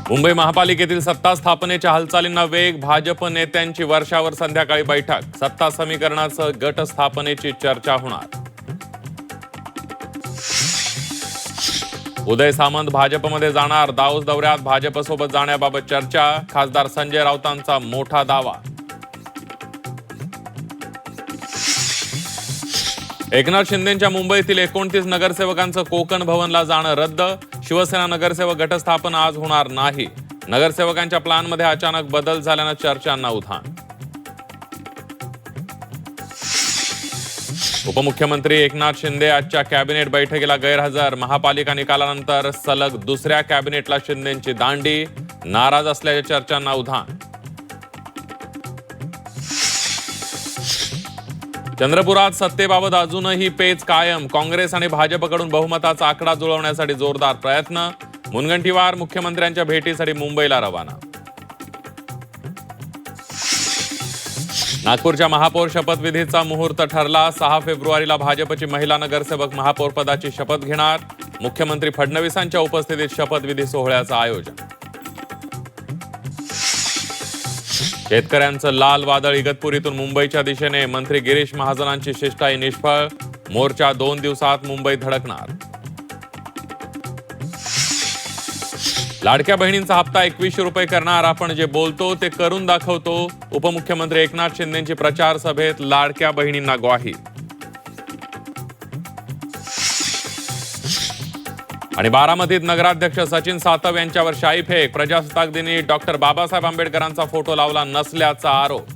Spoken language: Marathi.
मुंबई महापालिकेतील सत्ता स्थापनेच्या हालचालींना वेग. भाजप नेत्यांची वर्षावर संध्याकाळी बैठक. सत्ता समीकरणासह गट स्थापनेची चर्चा होणार. उदय सामंत भाजपमध्ये जाणार. दाऊस दौऱ्यात भाजपसोबत जाण्याबाबत चर्चा. खासदार संजय राऊतांचा मोठा दावा. एकनाथ शिंदेंच्या मुंबईतील 29 नगरसेवकांचं कोकण भवनला जाणं रद्द. शिवसेना नगरसेवक गटस्थापना आज होणार नाही. नगरसेवकांच्या प्लॅनमध्ये अचानक बदल झाल्यानं चर्चांना उधाण. उपमुख्यमंत्री एकनाथ शिंदे आजच्या कॅबिनेट बैठकीला गैरहजर. महापालिका निकालानंतर सलग दुसऱ्या कॅबिनेटला शिंदेंची दांडी. नाराज असल्याच्या चर्चांना उधाण. चंद्रपुरात सत्तेबाबत अजूनही पेच कायम. काँग्रेस आणि भाजपकडून बहुमताचा आकडा जुळवण्यासाठी जोरदार प्रयत्न. मुनगंटीवार मुख्यमंत्र्यांच्या भेटीसाठी मुंबईला रवाना. नागपूरच्या महापौर शपथविधीचा मुहूर्त ठरला. 6 फेब्रुवारीला भाजपची महिला नगरसेवक महापौरपदाची शपथ घेणार. मुख्यमंत्री फडणवीसांच्या उपस्थितीत शपथविधी सोहळ्याचं आयोजन. शेतकऱ्यांचं लाल वादळ. इगतपुरीतून मुंबईच्या दिशेने. मंत्री गिरीश महाजनांची शिष्टाई निष्फळ. मोर्चा 2 दिवसात मुंबईत धडकणार. लाडक्या बहिणींचा हप्ता 2100 रुपये करणार. आपण जे बोलतो ते करून दाखवतो. उपमुख्यमंत्री एकनाथ शिंदेंची प्रचार सभेत लाडक्या बहिणींना ग्वाही. आणि बारामतीत नगराध्यक्ष सचिन सातव यांच्यावर शाईफेक. प्रजासत्ताक दिनी डॉक्टर बाबासाहेब आंबेडकरांचा फोटो लावला नसल्याचा आरोप.